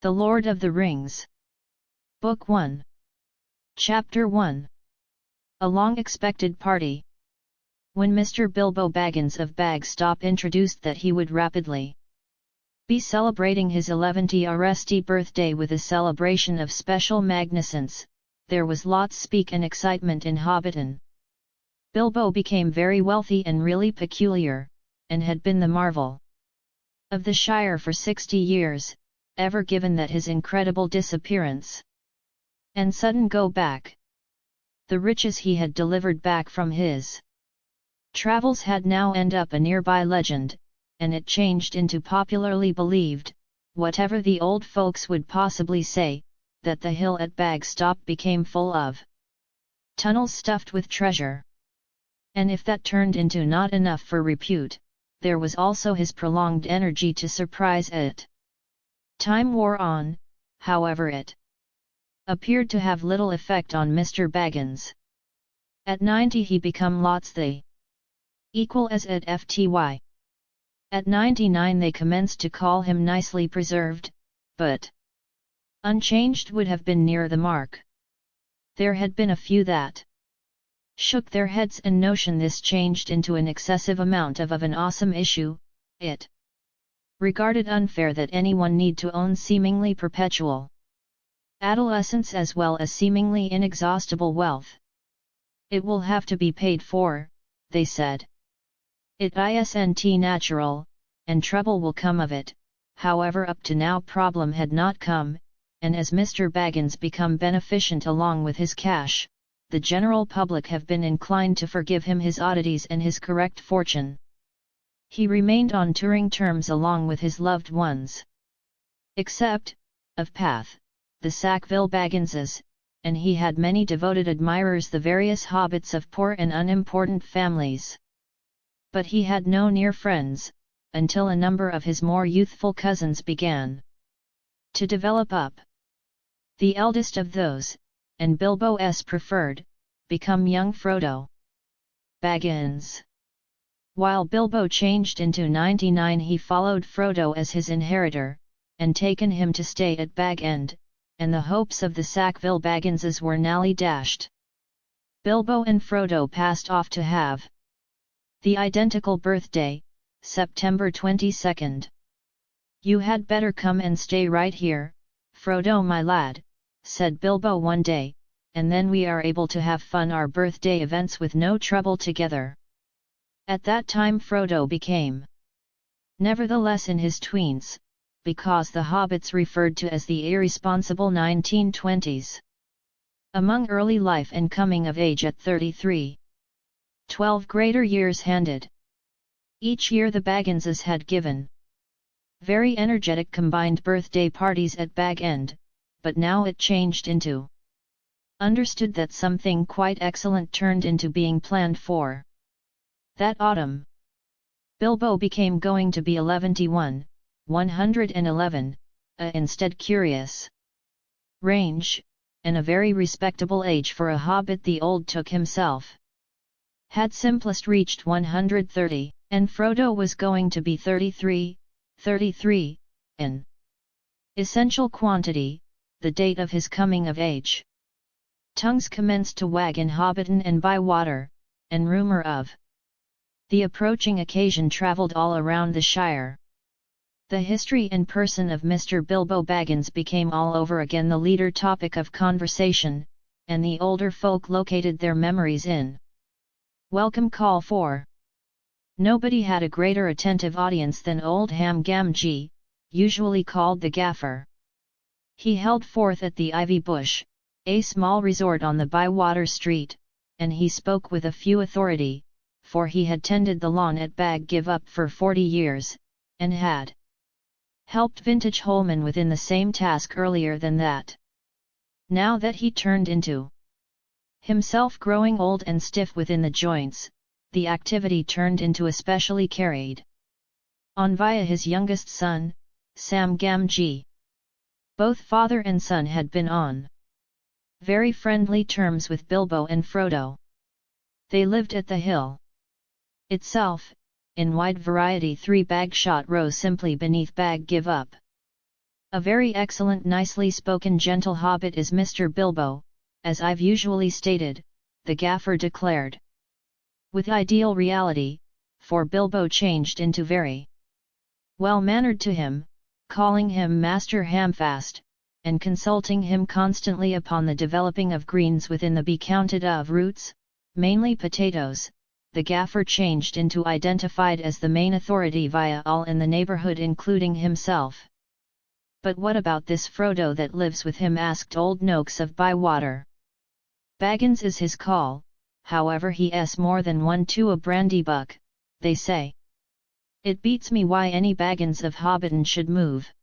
The Lord of the Rings. Book 1. Chapter 1. A long-expected party. When Mr. Bilbo Baggins of Bagstop introduced that he would rapidly be celebrating his 11th birthday with a celebration of special magnificence, there was lots speak and excitement in Hobbiton. Bilbo became very wealthy and really peculiar, and had been the marvel of the Shire for 60 years, ever given that his incredible disappearance and sudden go back. The riches he had delivered back from his travels had now end up a nearby legend, and it changed into popularly believed, whatever the old folks would possibly say, that the hill at Bagstop became full of tunnels stuffed with treasure. And if that turned into not enough for repute, there was also his prolonged energy to surprise it. Time wore on, however it appeared to have little effect on Mr. Baggins. At 90 he become lots the equal as at FTY. At 99 they commenced to call him nicely preserved, but unchanged would have been near the mark. There had been a few that shook their heads and notion this changed into an excessive amount of an awesome issue. It regarded unfair that anyone need to own seemingly perpetual adolescence as well as seemingly inexhaustible wealth. It will have to be paid for, they said. It isn't natural, and trouble will come of it. However, up to now problem had not come, and as Mr. Baggins become beneficent along with his cash, the general public have been inclined to forgive him his oddities and his correct fortune. He remained on touring terms along with his loved ones. Except, of Path, the Sackville Bagginses, and he had many devoted admirers, the various hobbits of poor and unimportant families. But he had no near friends, until a number of his more youthful cousins began to develop up. The eldest of those, and Bilbo's preferred, become young Frodo Baggins. While Bilbo changed into 99, he followed Frodo as his inheritor, and taken him to stay at Bag End, and the hopes of the Sackville Bagginses were nally dashed. Bilbo and Frodo passed off to have the identical birthday, September 22nd. "You had better come and stay right here, Frodo my lad," said Bilbo one day, "and then we are able to have fun our birthday events with no trouble together." At that time Frodo became nevertheless in his tweens, because the hobbits referred to as the irresponsible 1920s. Among early life and coming of age at 33. 12 greater years handed. Each year the Bagginses had given very energetic combined birthday parties at Bag End, but now it changed into understood that something quite excellent turned into being planned for that autumn. Bilbo became going to be 111, 111, instead curious range, and a very respectable age for a hobbit. The old took himself had simplest reached 130, and Frodo was going to be 33, in essential quantity, the date of his coming of age. Tongues commenced to wag in Hobbiton and Bywater, and rumour of the approaching occasion travelled all around the Shire. The history and person of Mr. Bilbo Baggins became all over again the leader topic of conversation, and the older folk located their memories in welcome call for. Nobody had a greater attentive audience than old Ham Gamgee, usually called the Gaffer. He held forth at the Ivy Bush, a small resort on the Bywater Street, and he spoke with a few authority, for he had tended the lawn at Bag Give Up for 40 years, and had helped Vintage Holman within the same task earlier than that. Now that he turned into himself growing old and stiff within the joints, the activity turned into especially carried on via his youngest son, Sam Gamgee. Both father and son had been on very friendly terms with Bilbo and Frodo. They lived at the hill itself, in wide variety 3 Bagshot row simply beneath Bag Give Up. A very excellent nicely spoken gentle hobbit is Mr. Bilbo, as I've usually stated, the gaffer declared. With ideal reality, for Bilbo changed into very well-mannered to him, calling him Master Hamfast, and consulting him constantly upon the developing of greens within the be counted of roots, mainly potatoes. The gaffer changed into identified as the main authority via all in the neighborhood including himself. But what about this Frodo that lives with him, asked old Noakes of Bywater. Baggins is his call, however he's more than one to a brandy buck, they say. It beats me why any Baggins of Hobbiton should move.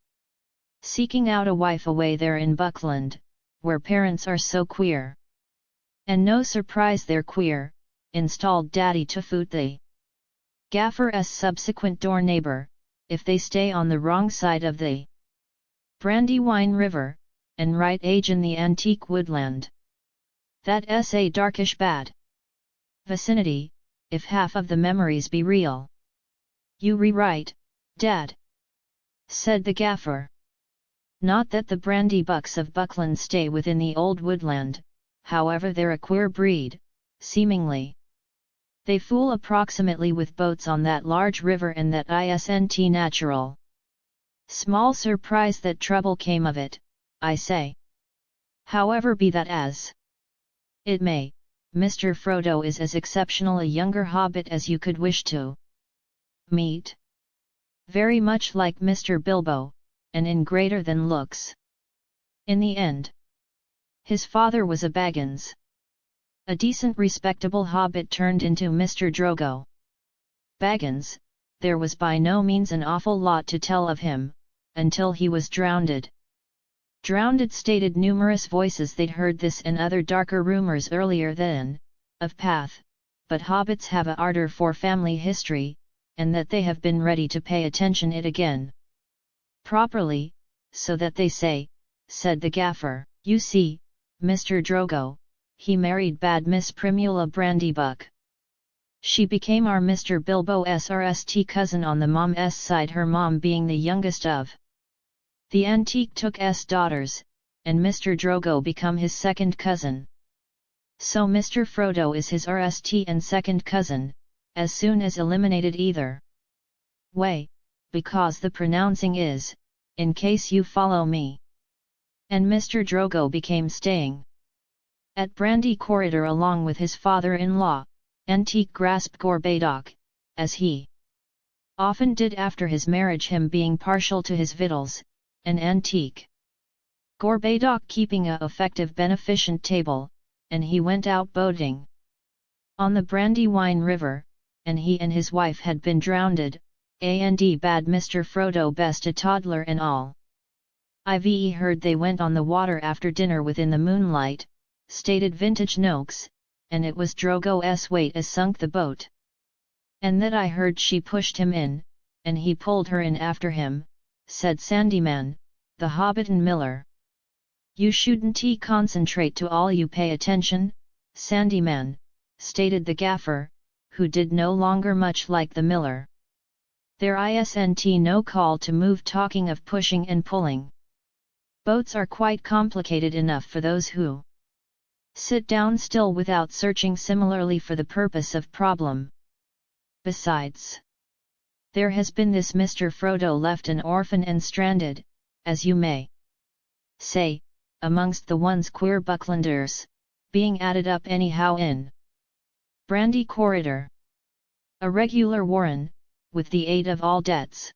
Seeking out a wife away there in Buckland, where parents are so queer. And no surprise they're queer, installed Daddy to foot the gaffer's subsequent door neighbor, if they stay on the wrong side of the Brandywine River, and right age in the antique woodland. That's a darkish bad vicinity, if half of the memories be real. You rewrite, Dad, said the gaffer. Not that the brandy bucks of Buckland stay within the old woodland, however they're a queer breed, seemingly. They fool approximately with boats on that large river and that isn't natural. Small surprise that trouble came of it, I say. However be that as it may, Mr. Frodo is as exceptional a younger hobbit as you could wish to meet. Very much like Mr. Bilbo, and in greater than looks. In the end, his father was a Baggins. A decent respectable hobbit turned into Mr. Drogo Baggins. There was by no means an awful lot to tell of him, until he was drowned. Drowned stated numerous voices they'd heard this and other darker rumors earlier then, of path, but hobbits have a ardor for family history, and that they have been ready to pay attention it again. Properly, so that they say, said the gaffer. You see, Mr. Drogo, he married bad Miss Primula Brandybuck. She became our Mr. Bilbo's RST cousin on the mom's side, her mom being the youngest of the antique took's daughters, and Mr. Drogo become his second cousin. So Mr. Frodo is his RST and second cousin, as soon as eliminated either way, because the pronouncing is, in case you follow me. And Mr. Drogo became staying at Brandy Corridor along with his father-in-law, Antique Grasp Gorbadoc, as he often did after his marriage, him being partial to his victuals, and Antique Gorbadoc keeping a effective beneficent table, and he went out boating on the Brandywine River, and he and his wife had been drowned, and bad Mr. Frodo best a toddler and all. I've heard they went on the water after dinner within the moonlight, stated Vintage Noakes, and it was Drogo's weight as sunk the boat. And that I heard she pushed him in, and he pulled her in after him, said Sandyman, the Hobbiton miller. You shouldn't concentrate to all you pay attention, Sandyman, stated the gaffer, who did no longer much like the miller. There isn't no call to move, talking of pushing and pulling. Boats are quite complicated enough for those who sit down still without searching similarly for the purpose of problem. Besides, there has been this Mr. Frodo left an orphan and stranded, as you may say, amongst the ones queer Bucklanders, being added up anyhow in Brandy Corridor. A regular warren, with the aid of all debts.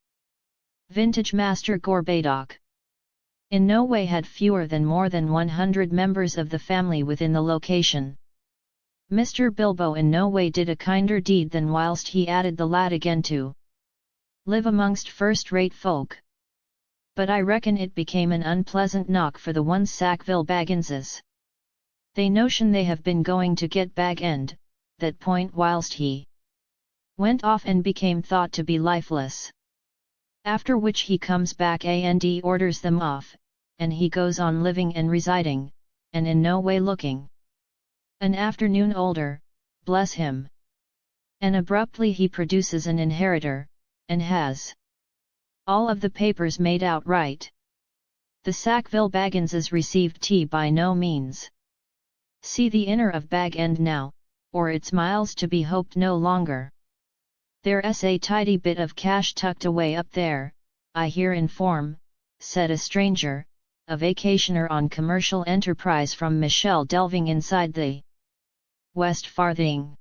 Vintage Master Gorbadoc in no way had fewer than more than 100 members of the family within the location. Mr. Bilbo in no way did a kinder deed than whilst he added the lad again to live amongst first-rate folk. But I reckon it became an unpleasant knock for the one Sackville Bagginses. They notion they have been going to get Bag End, that point whilst he went off and became thought to be lifeless. After which he comes back and orders them off, and he goes on living and residing, and in no way looking an afternoon older, bless him. And abruptly he produces an inheritor, and has all of the papers made out right. The Sackville Bagginses received tea by no means. See the inner of Bag End now, or it's miles to be hoped no longer. There's a tidy bit of cash tucked away up there, I hear inform, said a stranger, a vacationer on commercial enterprise from Michelle delving inside the West Farthing.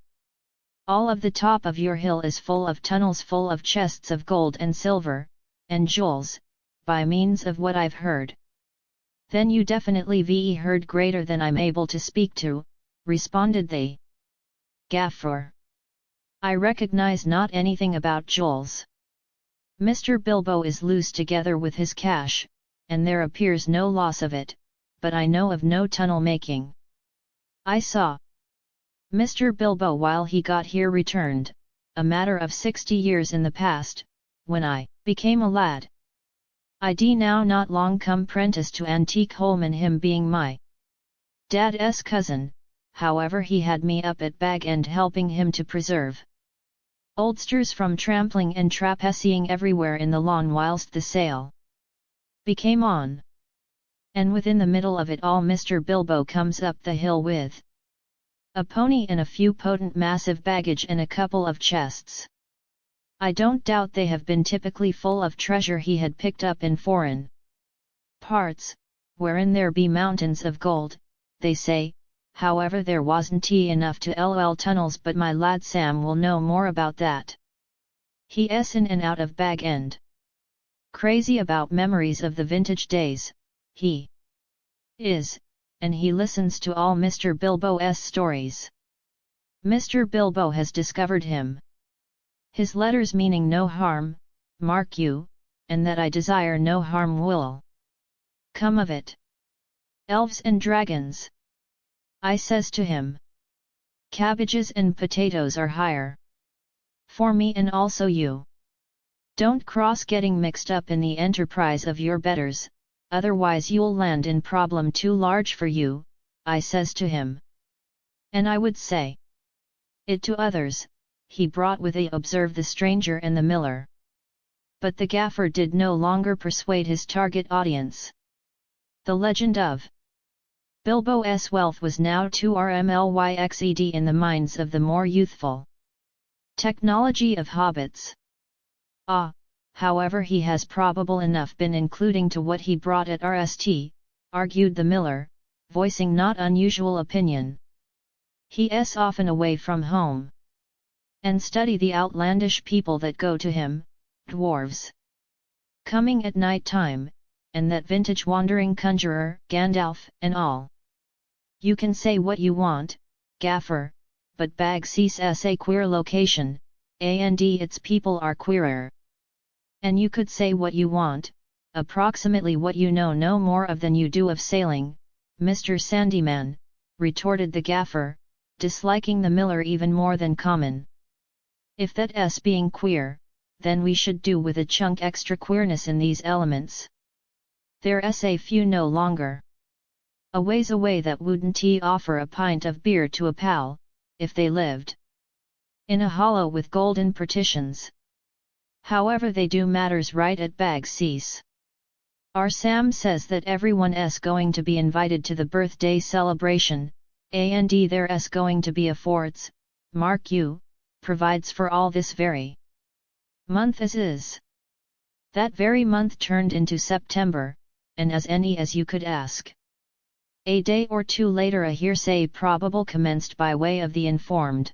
All of the top of your hill is full of tunnels full of chests of gold and silver, and jewels, by means of what I've heard. Then you definitely heard greater than I'm able to speak to, responded the Gaffer. I recognize not anything about jewels. Mr. Bilbo is loose together with his cash, and there appears no loss of it, but I know of no tunnel making. I saw Mr. Bilbo while he got here returned, a matter of 60 years in the past, when I became a lad. I'd now not long come prentice to antique Holman, him being my dad's cousin, however he had me up at Bag End helping him to preserve oldsters from trampling and trapessying everywhere in the lawn whilst the sale became on. And within the middle of it all Mr. Bilbo comes up the hill with a pony and a few potent massive baggage and a couple of chests. I don't doubt they have been typically full of treasure he had picked up in foreign parts, wherein there be mountains of gold, they say. However, there wasn't enough to tunnels, but my lad Sam will know more about that. He's in and out of Bag End. Crazy about memories of the vintage days, he is, and he listens to all Mr. Bilbo's stories. Mr. Bilbo has discovered him. His letters meaning no harm, mark you, and that I desire no harm will come of it. Elves and dragons. I says to him, cabbages and potatoes are higher for me and also you. Don't cross getting mixed up in the enterprise of your betters, otherwise you'll land in problem too large for you, I says to him. And I would say it to others, he brought with a observe the stranger and the miller. But the gaffer did no longer persuade his target audience. The legend of Bilbo's wealth was now too rmlyxed in the minds of the more youthful. Technology of hobbits. However, he has probable enough been including to what he brought at RST, argued the miller, voicing not unusual opinion. He's often away from home. And study the outlandish people that go to him, dwarves. Coming at night time, and that vintage wandering conjurer, Gandalf, and all. You can say what you want, gaffer, but Bagsea's a queer location, and its people are queerer. And you could say what you want, approximately what you know no more of than you do of sailing, Mr. Sandyman, retorted the gaffer, disliking the miller even more than common. If that's being queer, then we should do with a chunk extra queerness in these elements. There's a few no longer. A ways away that wouldn't offer a pint of beer to a pal, if they lived in a hollow with golden partitions. However, they do matters right at Bagseas. Our Sam says that everyone's going to be invited to the birthday celebration, and there's going to be a forts, mark you, provides for all this very month as is. That very month turned into September, and as any as you could ask. A day or two later a hearsay probable commenced by way of the informed.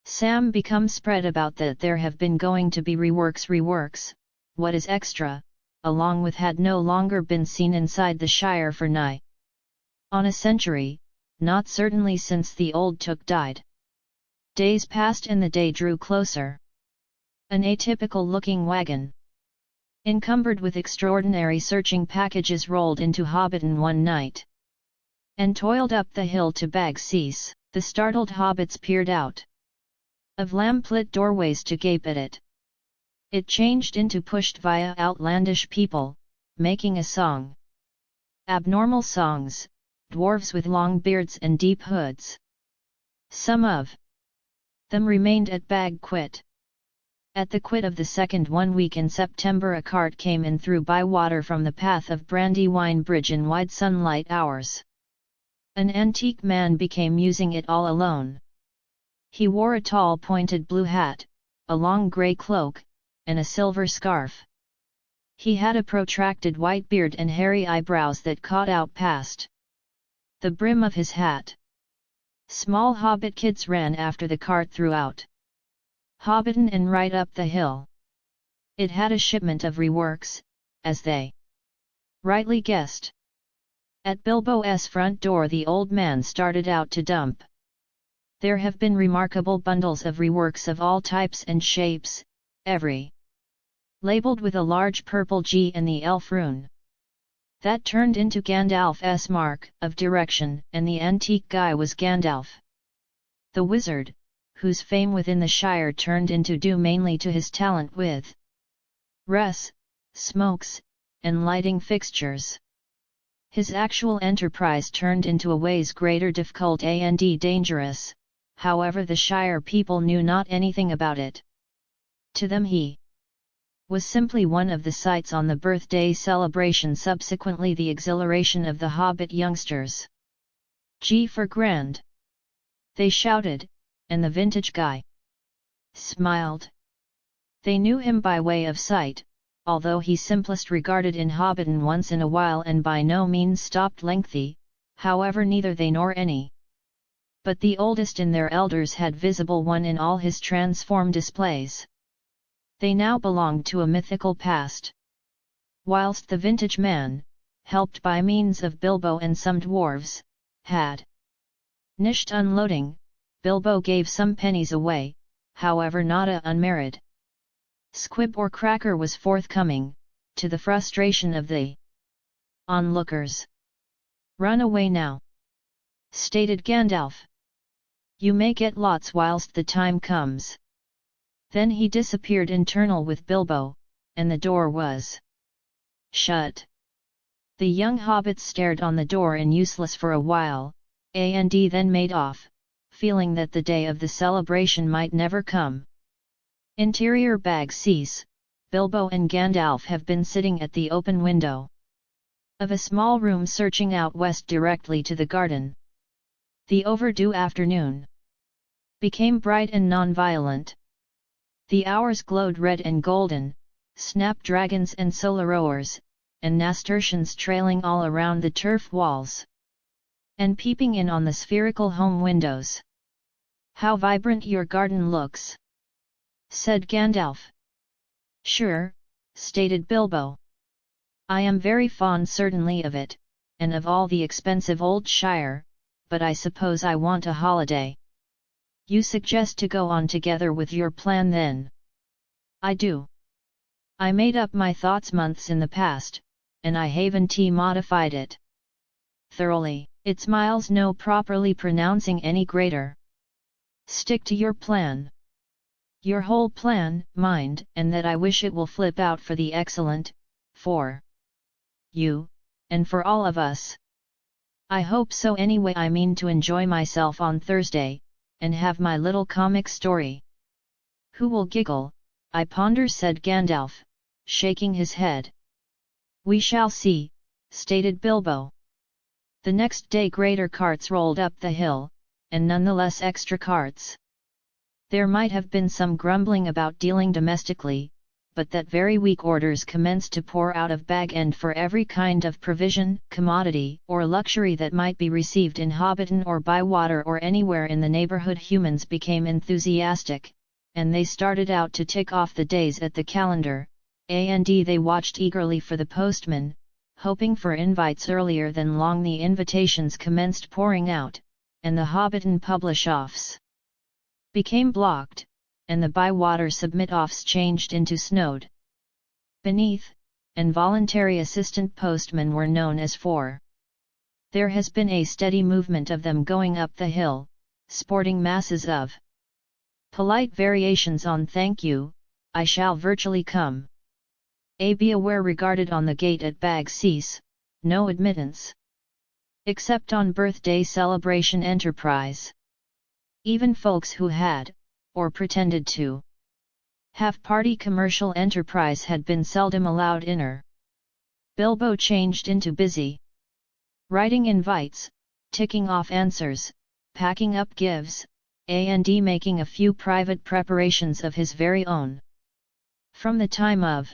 Sam become spread about that there have been going to be reworks, what is extra, along with had no longer been seen inside the Shire for nigh on a century, not certainly since the old Took died. Days passed and the day drew closer. An atypical looking wagon, encumbered with extraordinary searching packages, rolled into Hobbiton one night and toiled up the hill to Bagseas. The startled hobbits peered out of lamplit doorways to gape at it. It changed into pushed via outlandish people, making a song. Abnormal songs, dwarves with long beards and deep hoods. Some of them remained at Bag Quit. At the quit of the second 1 week in September, a cart came in through Bywater from the path of Brandywine Bridge in wide sunlight hours. An antique man became using it all alone. He wore a tall pointed blue hat, a long grey cloak, and a silver scarf. He had a protracted white beard and hairy eyebrows that caught out past the brim of his hat. Small hobbit kids ran after the cart throughout Hobbiton and right up the hill. It had a shipment of reworks, as they rightly guessed. At Bilbo's front door the old man started out to dump. There have been remarkable bundles of reworks of all types and shapes, every labelled with a large purple G and the elf rune. That turned into Gandalf's mark of direction, and the antique guy was Gandalf the wizard, whose fame within the Shire turned into due mainly to his talent with smokes, and lighting fixtures. His actual enterprise turned into a ways greater difficult and dangerous, however the Shire people knew not anything about it. To them he was simply one of the sights on the birthday celebration, subsequently the exhilaration of the Hobbit youngsters. G for grand! They shouted, and the vintage guy smiled. They knew him by way of sight, although he simplest regarded in Hobbiton once in a while and by no means stopped lengthy, however neither they nor any but the oldest in their elders had visible one in all his transformed displays. They now belonged to a mythical past. Whilst the vintage man, helped by means of Bilbo and some dwarves, had nished unloading, Bilbo gave some pennies away, however not a unmarried squib or cracker was forthcoming, to the frustration of the onlookers. "Run away now," stated Gandalf. "You may get lots whilst the time comes." Then he disappeared internal with Bilbo, and the door was shut. The young hobbits stared on the door in useless for a while, and then made off, feeling that the day of the celebration might never come. Interior Baggins, Bilbo and Gandalf have been sitting at the open window of a small room searching out west directly to the garden. The overdue afternoon became bright and non-violent. The hours glowed red and golden, snapdragons and solarowers, and nasturtiums trailing all around the turf walls and peeping in on the spherical home windows. "How vibrant your garden looks," said Gandalf. "Sure," stated Bilbo. "I am very fond certainly of it, and of all the expensive old Shire, but I suppose I want a holiday." "You suggest to go on together with your plan then?" "I do. I made up my thoughts months in the past, and I haven't modified it thoroughly. It's miles no properly pronouncing any greater." "Stick to your plan." "Your whole plan, mind, and that I wish it will flip out for the excellent, for you, and for all of us." "I hope so anyway. I mean to enjoy myself on Thursday, and have my little comic story." "Who will giggle, I ponder," said Gandalf, shaking his head. "We shall see," stated Bilbo. The next day greater carts rolled up the hill, and none the less extra carts. There might have been some grumbling about dealing domestically, but that very week orders commenced to pour out of Bag End for every kind of provision, commodity, or luxury that might be received in Hobbiton or Bywater or anywhere in the neighbourhood. Humans became enthusiastic, and they started out to tick off the days at the calendar, and they watched eagerly for the postman, hoping for invites. Earlier than long the invitations commenced pouring out, and the Hobbiton publish-offs became blocked, and the Bywater submit-offs changed into snowed beneath, and voluntary assistant postmen were known as for. There has been a steady movement of them going up the hill, sporting masses of polite variations on "thank you, I shall virtually come." Be aware regarded on the gate at Baggins, no admittance except on birthday celebration enterprise. Even folks who had, or pretended to, Half-party commercial enterprise had been seldom allowed inner. Bilbo changed into busy. Writing invites, ticking off answers, packing up gives, and making a few private preparations of his very own. From the time of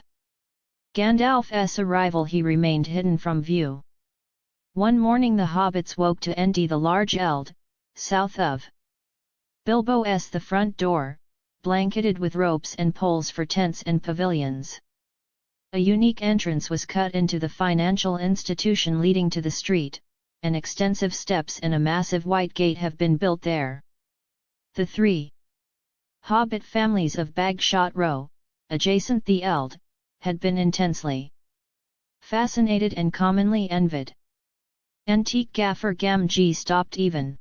Gandalf's arrival he remained hidden from view. One morning the hobbits woke to enter the large eld, south of Bilbo's the front door, blanketed with ropes and poles for tents and pavilions. A unique entrance was cut into the financial institution leading to the street, and extensive steps and a massive white gate have been built there. The three hobbit families of Bagshot Row, adjacent the eld, had been intensely fascinated and commonly envied. Antique gaffer Gamgee stopped even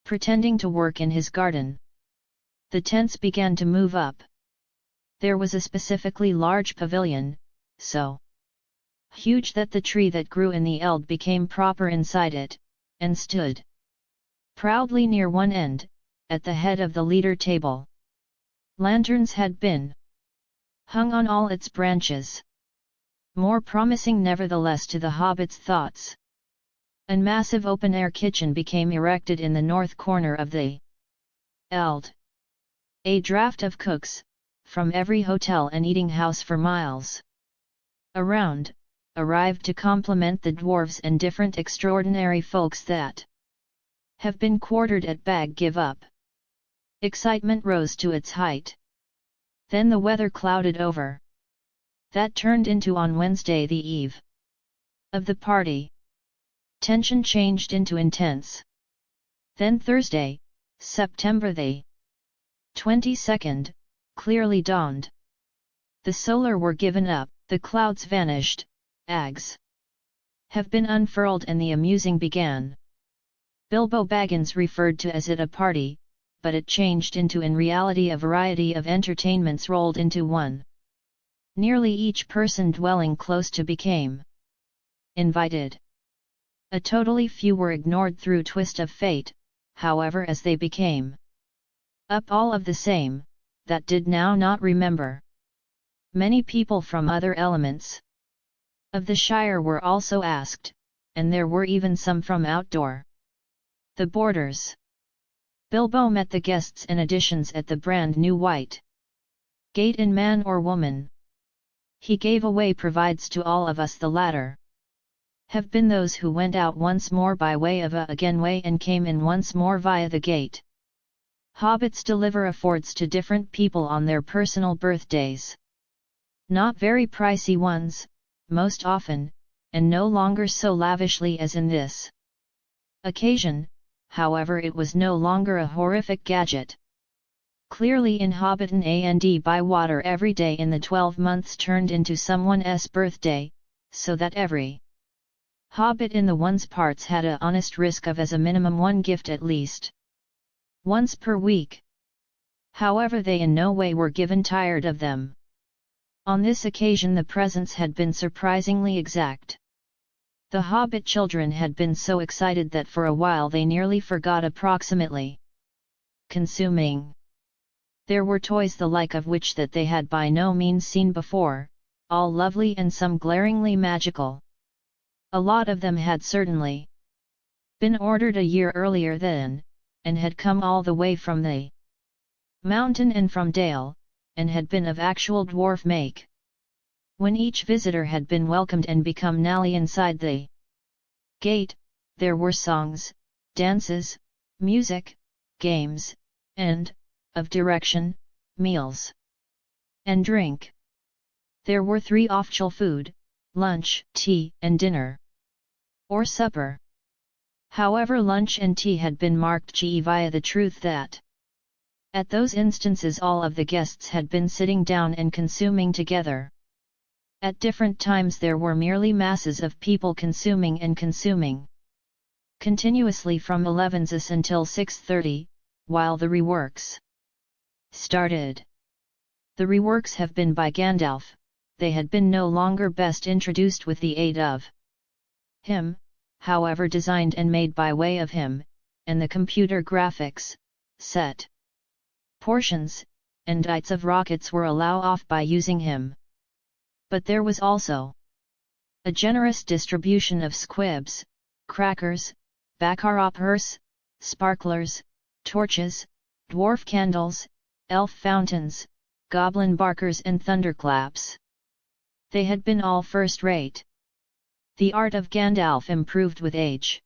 pretending to work in his garden. The tents began to move up. There was a specifically large pavilion, so huge that the tree that grew in the eld became proper inside it, and stood proudly near one end, at the head of the leader table. Lanterns had been hung on all its branches. More promising nevertheless to the hobbits' thoughts. A massive open-air kitchen became erected in the north corner of the eld. A draft of cooks, from every hotel and eating house for miles around, arrived to complement the dwarves and different extraordinary folks that have been quartered at Bag Give Up. Excitement rose to its height. Then the weather clouded over. That turned into on Wednesday the eve of the party. Tension changed into intense. Then Thursday, September the 22nd, clearly dawned. The solar were given up, the clouds vanished, eggs have been unfurled and the amusing began. Bilbo Baggins referred to as it a party, but it changed into in reality a variety of entertainments rolled into one. Nearly each person dwelling close to became invited. A totally few were ignored through twist of fate, however as they became up all of the same, that did now not remember. Many people from other elements of the Shire were also asked, and there were even some from outdoor the borders. Bilbo met the guests and additions at the brand new white gate in man or woman. He gave away provides to all of us the latter have been those who went out once more by way of a again way and came in once more via the gate. Hobbits deliver affords to different people on their personal birthdays. Not very pricey ones, most often, and no longer so lavishly as in this occasion, however it was no longer a horrific gadget. Clearly inhabitant and by water every day in the 12 months turned into someone's birthday, so that every hobbit in the one's parts had a honest risk of as a minimum one gift at least once per week. However they in no way were given tired of them. On this occasion the presents had been surprisingly exact. The hobbit children had been so excited that for a while they nearly forgot approximately consuming. There were toys the like of which that they had by no means seen before, all lovely and some glaringly magical. A lot of them had certainly been ordered a year earlier then, and had come all the way from the mountain and from Dale, and had been of actual dwarf make. When each visitor had been welcomed and become nally inside the gate, there were songs, dances, music, games, and, of direction, meals and drink. There were 3 official food, lunch, tea, and dinner. Or supper. However lunch and tea had been marked GE via the truth that at those instances all of the guests had been sitting down and consuming together. At different times there were merely masses of people consuming and consuming continuously from 11s until 6:30, while the reworks started. The reworks have been by Gandalf, they had been no longer best introduced with the aid of him, however designed and made by way of him, and the computer graphics, set portions, and ites of rockets were allowed off by using him. But there was also a generous distribution of squibs, crackers, baccarat sparklers, torches, dwarf candles, elf fountains, goblin barkers and thunderclaps. They had been all first-rate. The art of Gandalf improved with age.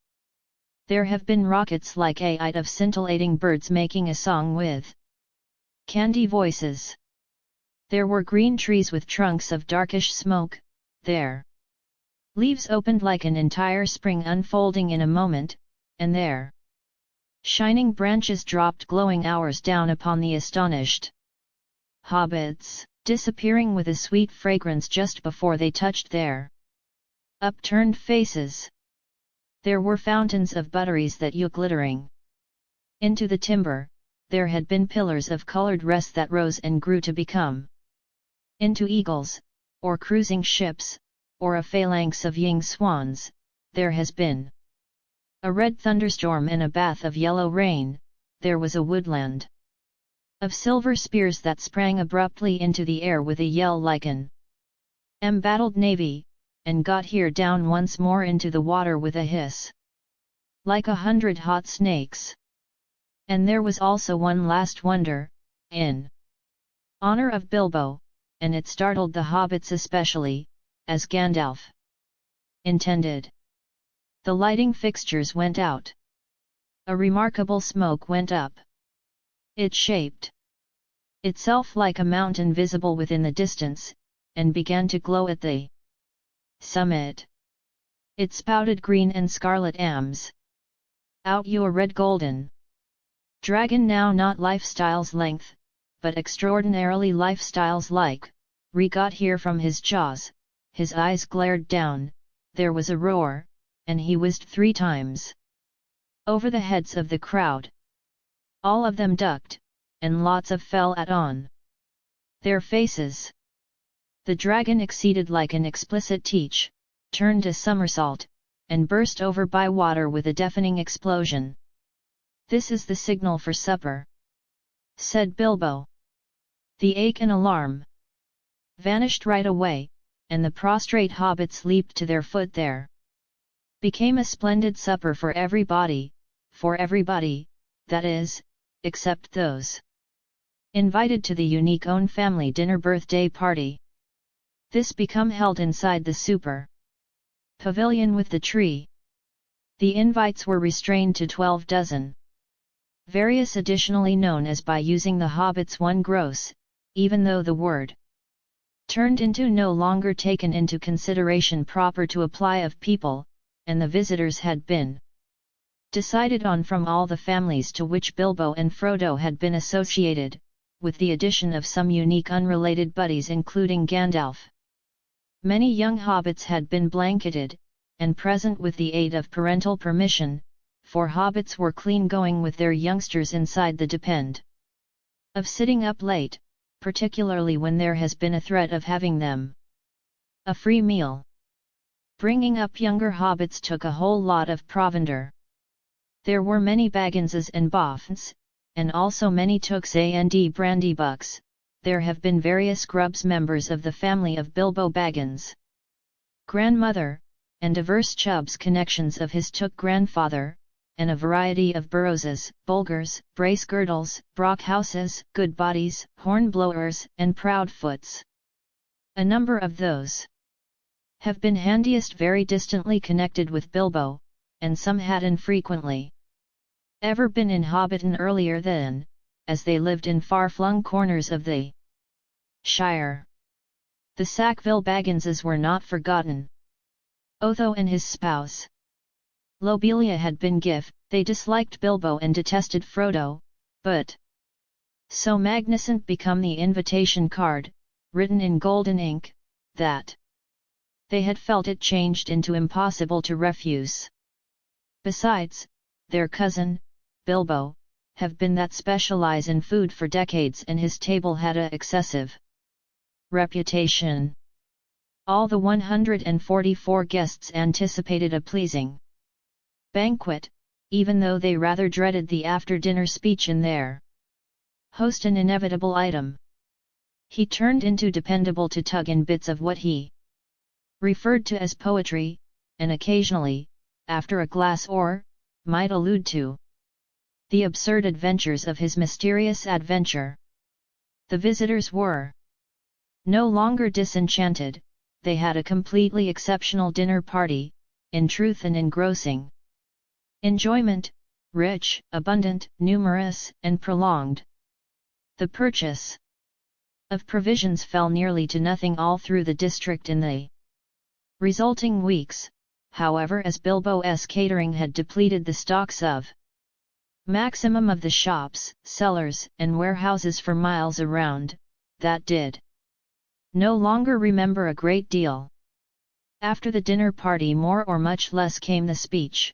There have been rockets like eight of scintillating birds making a song with candy voices. There were green trees with trunks of darkish smoke, their leaves opened like an entire spring unfolding in a moment, and their shining branches dropped glowing hours down upon the astonished hobbits, disappearing with a sweet fragrance just before they touched their upturned faces. There were fountains of butteries that you glittering into the timber. There had been pillars of colored rest that rose and grew to become into eagles, or cruising ships, or a phalanx of ying swans. There has been a red thunderstorm and a bath of yellow rain. There was a woodland of silver spears that sprang abruptly into the air with a yell like an embattled navy, and got here down once more into the water with a hiss like 100 hot snakes. And there was also one last wonder, in honor of Bilbo, and it startled the hobbits especially, as Gandalf intended. The lighting fixtures went out. A remarkable smoke went up. It shaped itself like a mountain visible within the distance, and began to glow at the summit. It spouted green and scarlet arms out a red golden dragon, now not lifestyle's length, but extraordinarily lifestyle's like, got here from his jaws. His eyes glared down, there was a roar, and he whizzed 3 times over the heads of the crowd. All of them ducked, and lots of fell on their faces. The dragon exceeded like an explicit teach, turned a somersault, and burst over by water with a deafening explosion. "This is the signal for supper," said Bilbo. The ache and alarm vanished right away, and the prostrate hobbits leaped to their foot. There became a splendid supper for everybody, that is, except those invited to the unique own family dinner birthday party. This become held inside the super pavilion with the tree. The invites were restrained to 12 dozen. Various additionally known as by using the hobbits one gross, even though the word turned into no longer taken into consideration proper to apply of people, and the visitors had been decided on from all the families to which Bilbo and Frodo had been associated, with the addition of some unique unrelated buddies including Gandalf. Many young hobbits had been blanketed, and present with the aid of parental permission, for hobbits were clean going with their youngsters inside the depend of sitting up late, particularly when there has been a threat of having them a free meal. Bringing up younger hobbits took a whole lot of provender. There were many Bagginses and Boffins, and also many Tooks and Brandybucks. There have been various Grubbs members of the family of Bilbo Baggins' grandmother, and diverse Chubbs connections of his Took grandfather, and a variety of Burrowses, Bulgars, Bracegirdles, Brockhouses, Goodbodies, Hornblowers, and Proudfoots. A number of those have been handiest very distantly connected with Bilbo, and some had infrequently ever been in Hobbiton earlier than, as they lived in far-flung corners of the Shire. The Sackville Bagginses were not forgotten. Otho and his spouse Lobelia had been gift. They disliked Bilbo and detested Frodo, but so magnificent become the invitation card, written in golden ink, that they had felt it changed into impossible to refuse. Besides, their cousin, Bilbo, have been that specialize in food for decades, and his table had a excessive reputation. All the 144 guests anticipated a pleasing banquet, even though they rather dreaded the after-dinner speech in their host an inevitable item. He turned into dependable to tug in bits of what he referred to as poetry, and occasionally, after a glass or, might allude to the absurd adventures of his mysterious adventure. The visitors were no longer disenchanted, they had a completely exceptional dinner party, in truth an engrossing enjoyment, rich, abundant, numerous, and prolonged. The purchase of provisions fell nearly to nothing all through the district in the resulting weeks, however, as Bilbo's catering had depleted the stocks of maximum of the shops, cellars, and warehouses for miles around, that did no longer remember a great deal. After the dinner party more or much less came the speech.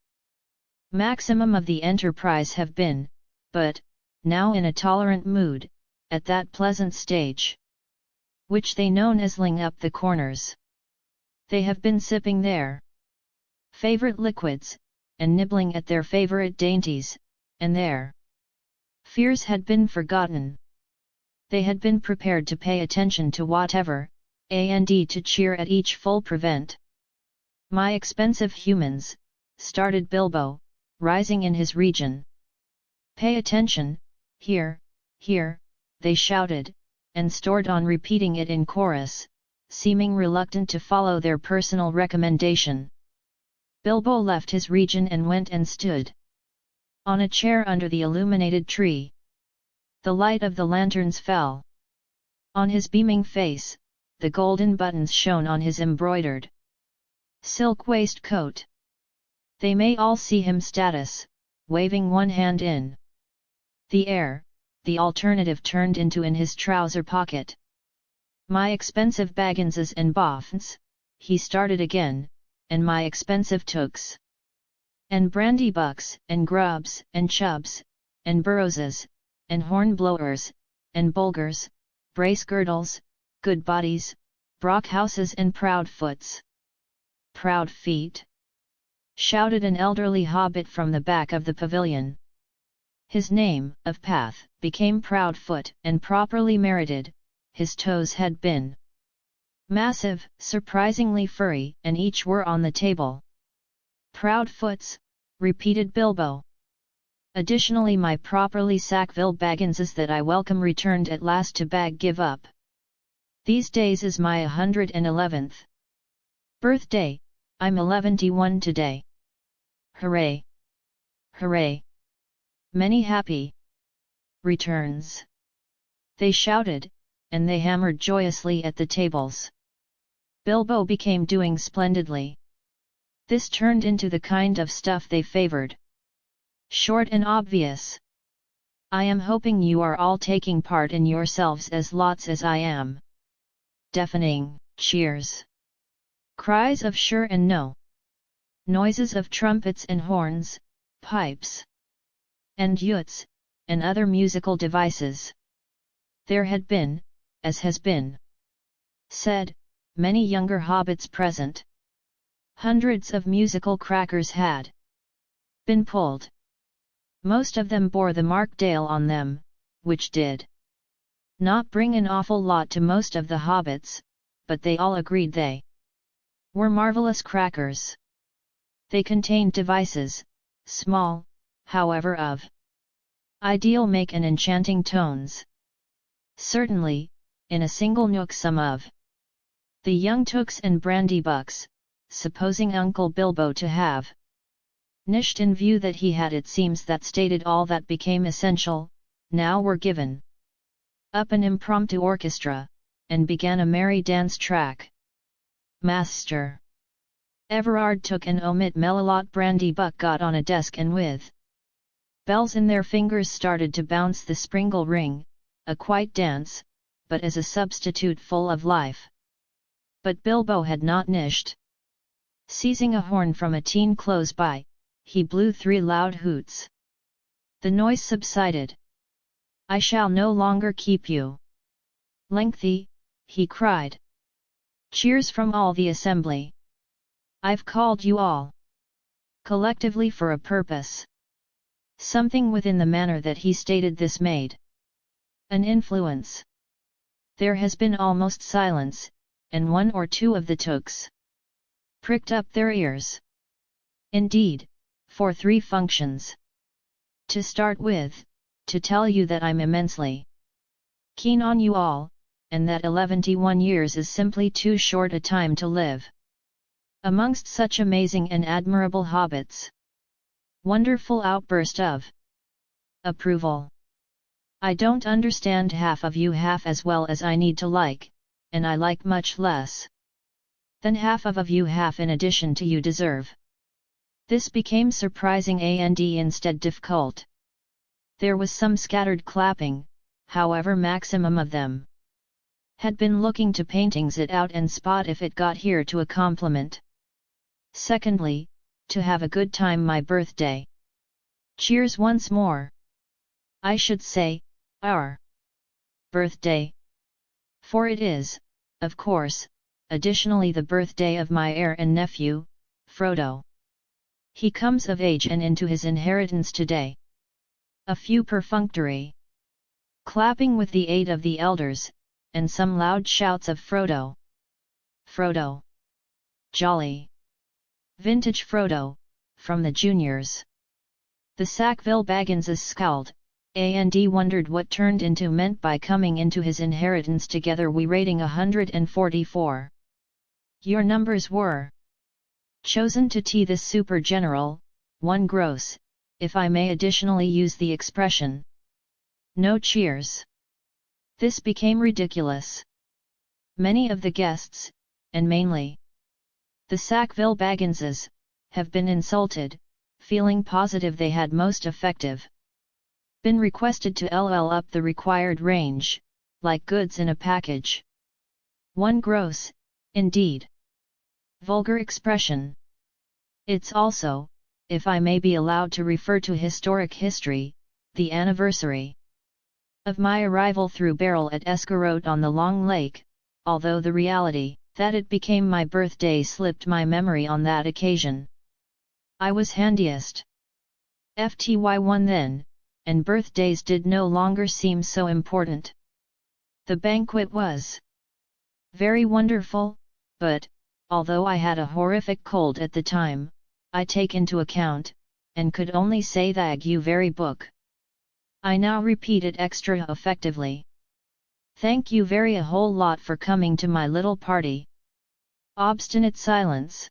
Maximum of the enterprise have been, but, now in a tolerant mood, at that pleasant stage which they known as ling up the corners. They have been sipping their favorite liquids, and nibbling at their favorite dainties, and their fears had been forgotten. They had been prepared to pay attention to whatever, and to cheer at each full prevent. My expensive humans, started Bilbo, rising in his region. Pay attention, here, here, they shouted, and stored on repeating it in chorus, seeming reluctant to follow their personal recommendation. Bilbo left his region and went and stood on a chair under the illuminated tree. The light of the lanterns fell on his beaming face, the golden buttons shone on his embroidered silk waistcoat. They may all see him status, waving one hand in the air, the alternative turned into in his trouser pocket. My expensive Bagginses and Boffins, he started again, and my expensive Tooks, and brandy bucks, and grubs, and chubs, and burrowses, and hornblowers, and bulgars, brace girdles, good bodies, brockhouses and proud foots. Proud feet? Shouted an elderly hobbit from the back of the pavilion. His name, of Path, became Proudfoot, and properly merited. His toes had been massive, surprisingly furry, and each were on the table. Proudfoots, repeated Bilbo. Additionally, my properly Sackville Bagginses that I welcome returned at last to Bag give up. These days is my 111th birthday, I'm 111 today. Hooray! Hooray! Many happy returns. They shouted, and they hammered joyously at the tables. Bilbo became doing splendidly. This turned into the kind of stuff they favored. Short and obvious. I am hoping you are all taking part in yourselves as lots as I am. Deafening cheers. Cries of sure and no. Noises of trumpets and horns, pipes, and uts, and other musical devices. There had been, as has been said, many younger hobbits present. Hundreds of musical crackers had been pulled. Most of them bore the Markdale on them, which did not bring an awful lot to most of the hobbits, but they all agreed they were marvelous crackers. They contained devices, small, however, of ideal make and enchanting tones. Certainly, in a single nook some of the young Tooks and Brandybucks, supposing Uncle Bilbo to have nished in view that he had, it seems, that stated all that became essential, now were given up an impromptu orchestra, and began a merry dance track. Master Everard took an omit Melilot Brandybuck got on a desk and with bells in their fingers started to bounce the springle ring, a quiet dance, but as a substitute full of life. But Bilbo had not nished. Seizing a horn from a teen close by, he blew 3 loud hoots. The noise subsided. I shall no longer keep you lengthy, he cried. Cheers from all the assembly. I've called you all collectively for a purpose. Something within the manner that he stated this made An influence. There has been almost silence, and one or two of the Tooks pricked up their ears. Indeed, for 3 functions. To start with, to tell you that I'm immensely keen on you all, and that 11 years is simply too short a time to live amongst such amazing and admirable hobbits. Wonderful outburst of approval. I don't understand half of you half as well as I need to like, and I like much less than half of you half in addition to you deserve. This became surprising and instead difficult. There was some scattered clapping, however maximum of them had been looking to paintings it out and spot if it got here to a compliment. Secondly, to have a good time my birthday. Cheers once more. I should say, our birthday. For it is, of course, additionally the birthday of my heir and nephew, Frodo. He comes of age and into his inheritance today. A few perfunctory clapping with the aid of the elders, and some loud shouts of Frodo. Frodo! Jolly! Vintage Frodo, from the juniors. The Sackville Bagginses scowled, and wondered what turned into meant by coming into his inheritance together we rating 144. Your numbers were chosen to tee this super general, 1 gross, if I may additionally use the expression. No cheers. This became ridiculous. Many of the guests, and mainly the Sackville Bagginses, have been insulted, feeling positive they had most effective been requested to LL up the required range, like goods in a package. 1 gross, indeed. Vulgar expression. It's also, if I may be allowed to refer to historic history, the anniversary of my arrival through Barrel at Escarote on the Long Lake, although the reality that it became my birthday slipped my memory on that occasion. I was handiest. FTY1 then, and birthdays did no longer seem so important. The banquet was very wonderful, but, although I had a horrific cold at the time, I take into account, and could only say thank you very book. I now repeat it extra effectively. Thank you very a whole lot for coming to my little party. Obstinate silence.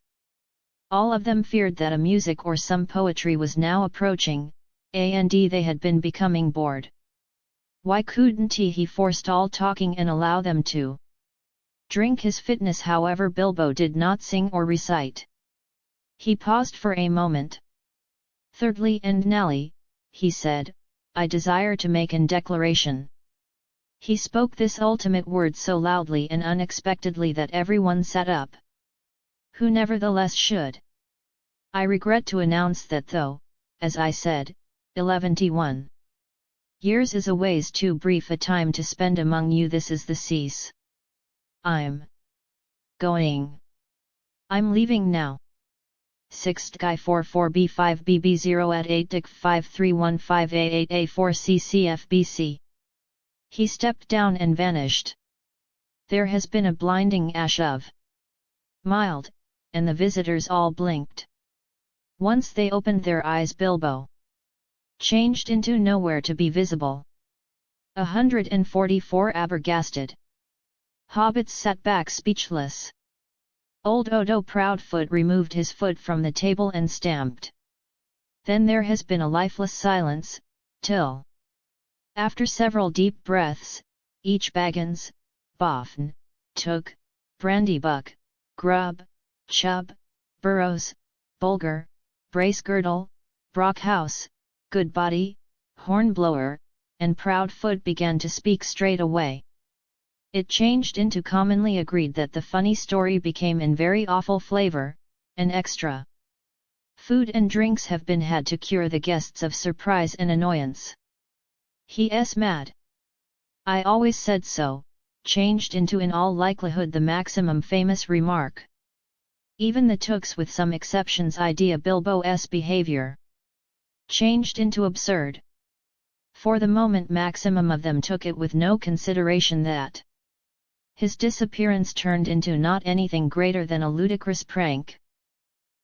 All of them feared that a music or some poetry was now approaching, and they had been becoming bored. Why couldn't he forced all talking and allow them to drink his fitness? However, Bilbo did not sing or recite. He paused for a moment. Thirdly and nally, he said, I desire to make an declaration. He spoke this ultimate word so loudly and unexpectedly that everyone sat up. Who nevertheless should. I regret to announce that though, as I said, 11 years is a ways too brief a time to spend among you, this is the cease. I'm leaving now. 6th Guy 44B5 BB0 at 8 Dick 5315A8A4 CCFBC. He stepped down and vanished. There has been a blinding ash of mild, and the visitors all blinked. Once they opened their eyes, Bilbo changed into nowhere to be visible. 144 abergasted hobbits sat back speechless. Old Odo Proudfoot removed his foot from the table and stamped. Then there has been a lifeless silence, till, after several deep breaths, each Baggins, Boffin, Took, Brandybuck, Grub, Chub, Burrows, Bulger, Bracegirdle, Brockhouse, Goodbody, Hornblower, and Proudfoot began to speak straight away. It changed into commonly agreed that the funny story became in very awful flavor, and extra food and drinks have been had to cure the guests of surprise and annoyance. He's mad. I always said so, changed into in all likelihood the maximum famous remark. Even the Tooks with some exceptions idea Bilbo's behavior changed into absurd. For the moment maximum of them took it with no consideration that his disappearance turned into not anything greater than a ludicrous prank.